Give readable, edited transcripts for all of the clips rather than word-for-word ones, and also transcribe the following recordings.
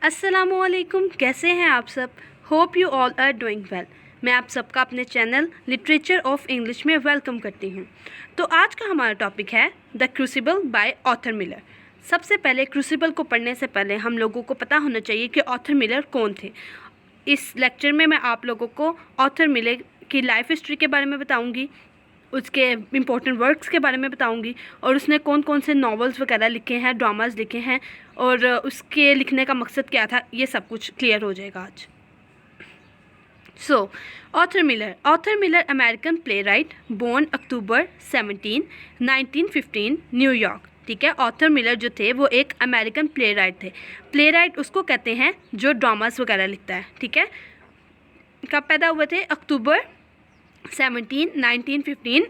अस्सलामुअलैकुम, कैसे हैं आप सब। Hope you all are doing well. मैं आप सबका अपने चैनल लिटरेचर ऑफ इंग्लिश में वेलकम करती हूं। तो आज का हमारा टॉपिक है the crucible by author Miller. सबसे पहले क्रूसिबल को पढ़ने से पहले हम लोगों को पता होना चाहिए कि ऑथर मिलर कौन थे। इस लेक्चर में मैं आप लोगों को ऑथर मिलर की लाइफ हिस्ट्री के बारे में बताऊँगी, उसके इम्पोर्टेंट वर्क्स के बारे में बताऊंगी और उसने कौन कौन से नॉवेल्स वगैरह लिखे हैं, ड्रामास लिखे हैं और उसके लिखने का मकसद क्या था, ये सब कुछ क्लियर हो जाएगा आज। Arthur Miller American playwright, born October 17, 1915 New York. ठीक है, ऑथर मिलर जो थे वो एक अमेरिकन प्ले राइट थे। प्ले राइट उसको कहते हैं जो ड्रामास वगैरह लिखता है। ठीक है, कब पैदा हुए थे? अक्टूबर 17, 1915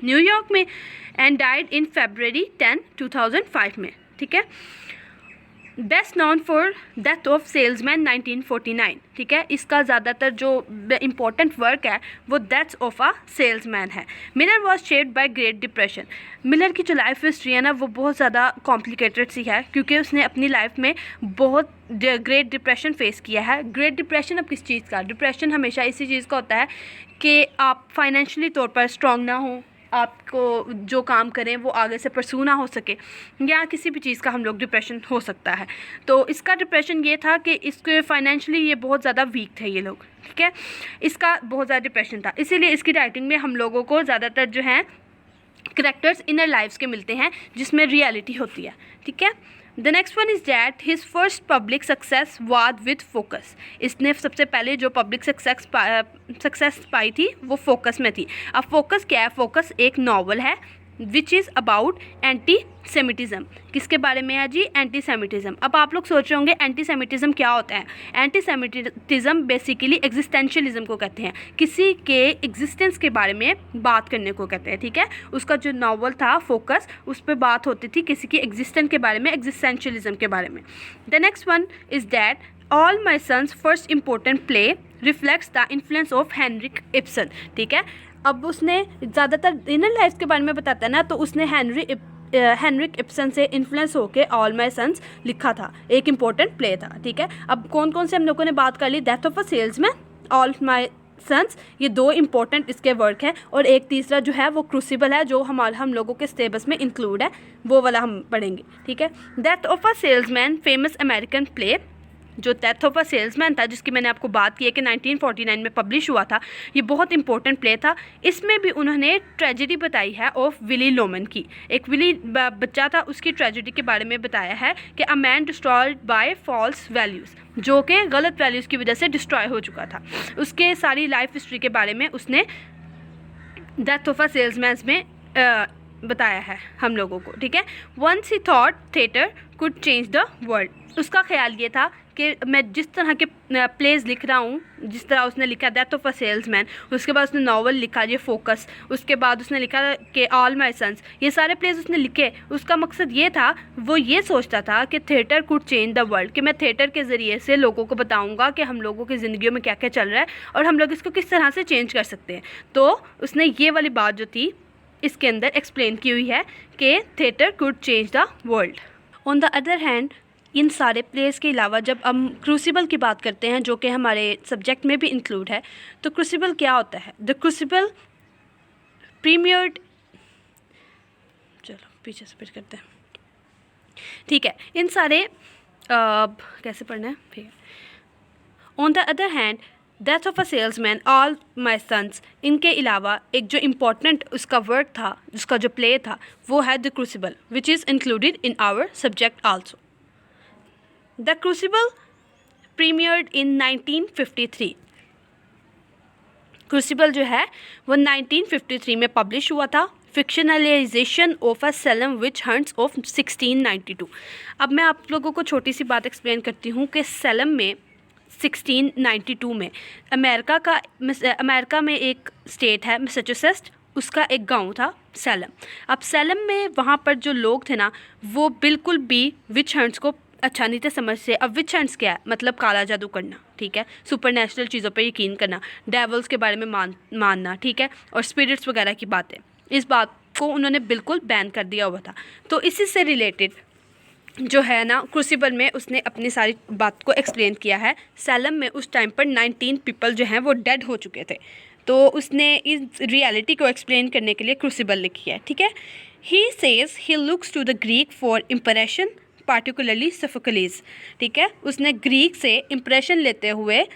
न्यूयॉर्क में एंड डाइड इन February 10, 2005 में। ठीक है, best non for death of salesman 1949। ठीक है, इसका ज़्यादातर जो इम्पोर्टेंट वर्क है वो डेथ ऑफ अ सेल्समैन है। Miller was shaped by great depression. Miller की जो लाइफ हिस्ट्री है ना वो बहुत ज़्यादा कॉम्प्लिकेटेड सी है, क्योंकि उसने अपनी लाइफ में बहुत ग्रेट डिप्रेशन फेस किया है। ग्रेट डिप्रेशन अब किस चीज़ का? डिप्रेशन हमेशा इसी चीज़ का होता है कि आप फाइनेंशियली तौर पर स्ट्रॉन्ग ना हो, आपको जो काम करें वो आगे से परसू ना हो सके, या किसी भी चीज़ का हम लोग डिप्रेशन हो सकता है। तो इसका डिप्रेशन ये था कि इसके फाइनेंशियली ये बहुत ज़्यादा वीक थे ये लोग। ठीक है, इसका बहुत ज़्यादा डिप्रेशन था, इसीलिए इसकी राइटिंग में हम लोगों को ज़्यादातर जो है करैक्टर्स इनर लाइफ्स के मिलते हैं जिसमें रियलिटी होती है। ठीक है, the next one is that his first public success was with focus. इसने सबसे पहले जो पब्लिक सक्सेस पाई थी वो फोकस में थी। अब फोकस क्या है? फोकस एक नावल है विच इज़ अबाउट एंटी सेमिटिज़म। किसके बारे में है जी? एंटी सेमिटिज़म। अब आप लोग सोच रहे होंगे एंटी सेमिटिज़म क्या होता है? एंटी सेमिटिज़म बेसिकली एग्जिस्टेंशियलिज्म को कहते हैं, किसी के एग्जिस्टेंस के बारे में बात करने को कहते हैं। ठीक है, उसका जो नावल था फोकस, उस पर बात होती थी किसी की एग्जिस्टेंस के बारे में, एग्जिस्टेंशियलिज्म के बारे में। The next one is that all my sons first important play reflects the influence of Henrik Ibsen. ठीक है, अब उसने ज़्यादातर इनर लाइफ के बारे में बताता है ना, तो उसने हेनरिक इब्सन से इन्फ्लुएंस होकर ऑल माई सन्स लिखा था, एक इम्पोर्टेंट प्ले था। ठीक है, अब कौन कौन से हम लोगों ने बात कर ली? Death of a salesman, all my sons, ये दो इम्पोर्टेंट इसके वर्क हैं। और एक तीसरा जो है वो क्रूसिबल है, जो हम लोगों के सिलेबस में इंक्लूड है, वो वाला हम पढ़ेंगे। ठीक है, death of a salesman famous American play. जो डेथ ऑफ अ सेल्समैन था, जिसकी मैंने आपको बात की है कि 1949 में पब्लिश हुआ था, ये बहुत इंपॉर्टेंट प्ले था। इसमें भी उन्होंने ट्रेजेडी बताई है ऑफ विली लोमन की। एक विली बच्चा था, उसकी ट्रेजेडी के बारे में बताया है कि a man destroyed by false values, जो कि गलत वैल्यूज़ की वजह से डिस्ट्रॉय हो चुका था। उसके सारी लाइफ हिस्ट्री के बारे में उसने डेथ ऑफ अ सेल्समैन में बताया है हम लोगों को। ठीक है, वंस ही thought theatre could change the world. उसका ख्याल ये था कि मैं जिस तरह के प्लेज लिख रहा हूँ, जिस तरह उसने लिखा डेथ ऑफ अ सेल्समैन, उसके बाद उसने नावल लिखा ये फोकस, उसके बाद उसने लिखा कि ऑल माई सन्स, ये सारे प्लेज उसने लिखे। उसका मकसद ये था, वो ये सोचता था कि theatre could change the world, कि मैं थिएटर के ज़रिए से लोगों को बताऊँगा कि हम लोगों की ज़िंदगियों में क्या क्या चल रहा है और हम लोग इसको किस तरह से चेंज कर सकते हैं। तो उसने ये वाली बात जो थी इसके अंदर एक्सप्लेन की हुई है कि theatre could change the world. On the other hand, इन सारे प्लेस के अलावा जब हम क्रूसिबल की बात करते हैं, जो कि हमारे सब्जेक्ट में भी इंक्लूड है, तो क्रूसिबल क्या होता है? द क्रूसिबल प्रीमियर्ड, चलो पीछे से फिर करते हैं। ठीक है, इन सारे कैसे पढ़ना है? ठीक है, on the other hand death of a salesman, all my sons, इनके अलावा एक जो इम्पोर्टेंट उसका वर्क था, उसका जो प्ले था, वो है the Crucible, which is included in our subject also. The Crucible premiered in 1953। Crucible जो है वो 1953 में पब्लिश हुआ था। Fictionalisation of a Salem witch hunts of 1692। अब मैं आप लोगों को छोटी सी बात एक्सप्लेन करती हूँ कि सेलम में 1692 में अमेरिका में एक स्टेट है मैसाचुसेट्स, उसका एक गांव था सेलम। अब सेलम में वहाँ पर जो लोग थे ना, वो बिल्कुल भी विच हंट्स को अच्छा नहीं थे समझते। अब विच हंट्स क्या है? मतलब काला जादू करना। ठीक है, सुपर नेचुरल चीज़ों पर यकीन करना, डेवल्स के बारे में मानना। ठीक है, और स्पिरिट्स वगैरह की बातें, इस बात को उन्होंने बिल्कुल बैन कर दिया हुआ था। तो इसी से रिलेटेड जो है ना क्रूसिबल में उसने अपनी सारी बात को एक्सप्लेन किया है। सैलम में उस टाइम पर 19 पीपल जो हैं वो डेड हो चुके थे, तो उसने इस रियलिटी को एक्सप्लेन करने के लिए क्रूसिबल लिखी है, ठीक है। He says he looks to the Greek for impression particularly Sophocles, ठीक है। उसने ग्रीक से इम्प्रेशन लेते हुए,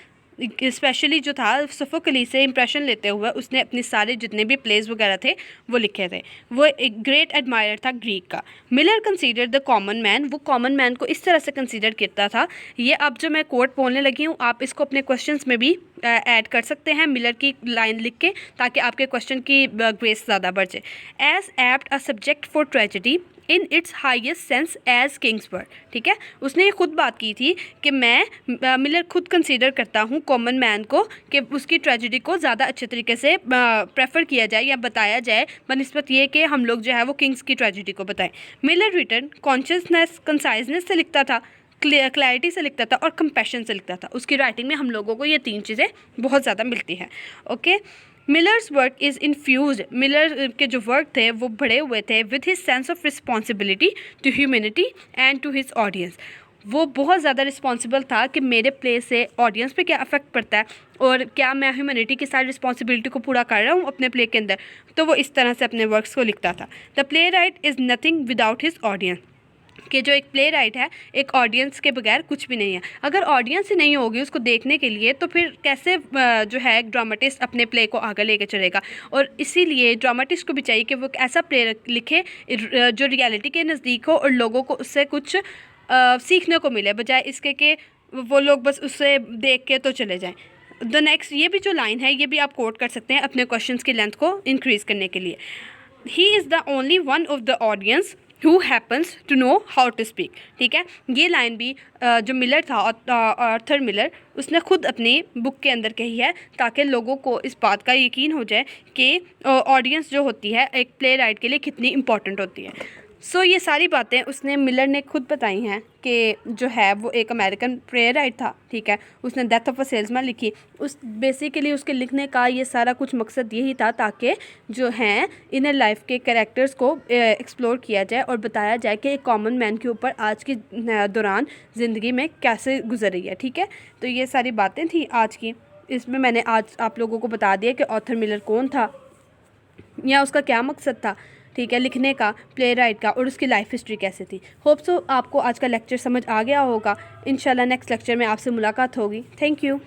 स्पेशली जो था सोफोक्लिस से इम्प्रेशन लेते हुए उसने अपने सारे जितने भी प्लेस वगैरह थे वो लिखे थे। वो एक ग्रेट एडमायर था ग्रीक का। Miller consider the common man, वो कॉमन मैन को इस तरह से कंसीडर करता था। ये अब जो मैं कोट बोलने लगी हूँ आप इसको अपने क्वेश्चंस में भी ऐड कर सकते हैं मिलर की लाइन लिख के, ताकि आपके क्वेश्चन की ग्रेस ज़्यादा बढ़ जाए। As apt a subject for tragedy in its highest sense as Kingsberg, ठीक है। उसने ये खुद बात की थी कि मैं मिलर खुद कंसीडर करता हूँ कॉमन मैन को कि उसकी ट्रेजेडी को ज़्यादा अच्छे तरीके से प्रेफर किया जाए या बताया जाए बनिस्बत ये कि हम लोग जो है वो किंग्स की ट्रेजेडी को बताएं। मिलर रिटर्न कॉन्शियसनेस कंसाइजनेस से लिखता था, क्लैरिटी से लिखता था और कंपैशन से लिखता था। उसकी राइटिंग में हम लोगों को ये 3 चीज़ें बहुत ज़्यादा मिलती हैं, okay. Miller's work is infuse, Miller के जो वर्क थे वो भरे हुए थे with his sense of responsibility to humanity and to his audience. वो बहुत ज़्यादा रिस्पॉन्सिबल था कि मेरे प्ले से ऑडियंस पे क्या अफेक्ट पड़ता है और क्या मैं ह्यूमैनिटी की सारी रिस्पॉन्सिबिलिटी को पूरा कर रहा हूँ अपने प्ले के अंदर। तो वो इस तरह से अपने वर्क्स को लिखता था। The play right is nothing without his audience, कि जो एक प्ले राइट है एक ऑडियंस के बगैर कुछ भी नहीं है। अगर ऑडियंस ही नहीं होगी उसको देखने के लिए तो फिर कैसे जो है एक ड्रामेटिस्ट अपने प्ले को आगे लेके चलेगा। और इसीलिए ड्रामेटिस्ट को भी चाहिए कि वो एक ऐसा प्ले लिखे जो रियलिटी के नज़दीक हो और लोगों को उससे कुछ सीखने को मिले, बजाय इसके कि वो लोग बस उससे देख के तो चले जाएँ। द नेक्स्ट, ये भी जो लाइन है ये भी आप कोट कर सकते हैं अपने क्वेश्चंस की लेंथ को इंक्रीज़ करने के लिए। He is the only one of the audience who happens to know how to speak, ठीक है। ये लाइन भी जो मिलर था आर्थर मिलर उसने खुद अपनी बुक के अंदर कही है ताकि लोगों को इस बात का यकीन हो जाए कि ऑडियंस जो होती है एक प्ले राइट के लिए कितनी इम्पॉर्टेंट होती है। सो ये सारी बातें उसने मिलर ने खुद बताई हैं कि जो है वो एक अमेरिकन प्ले राइट था, ठीक है। उसने डेथ ऑफ अ सेल्समैन लिखी। उस बेसिकली उसके लिखने का ये सारा कुछ मकसद यही था ताकि जो हैं इनर लाइफ के कैरेक्टर्स को एक्सप्लोर किया जाए और बताया जाए कि एक कॉमन मैन के ऊपर आज के दौरान ज़िंदगी में कैसे गुजर रही है, ठीक है। तो ये सारी बातें थी आज की। इसमें मैंने आज आप लोगों को बता दिया कि ऑथर मिलर कौन था या उसका क्या मकसद था, ठीक है, लिखने का, प्ले राइट का, और उसकी लाइफ हिस्ट्री कैसे थी। होप सो आपको आज का लेक्चर समझ आ गया होगा। इंशाल्लाह नेक्स्ट लेक्चर में आपसे मुलाकात होगी। Thank you.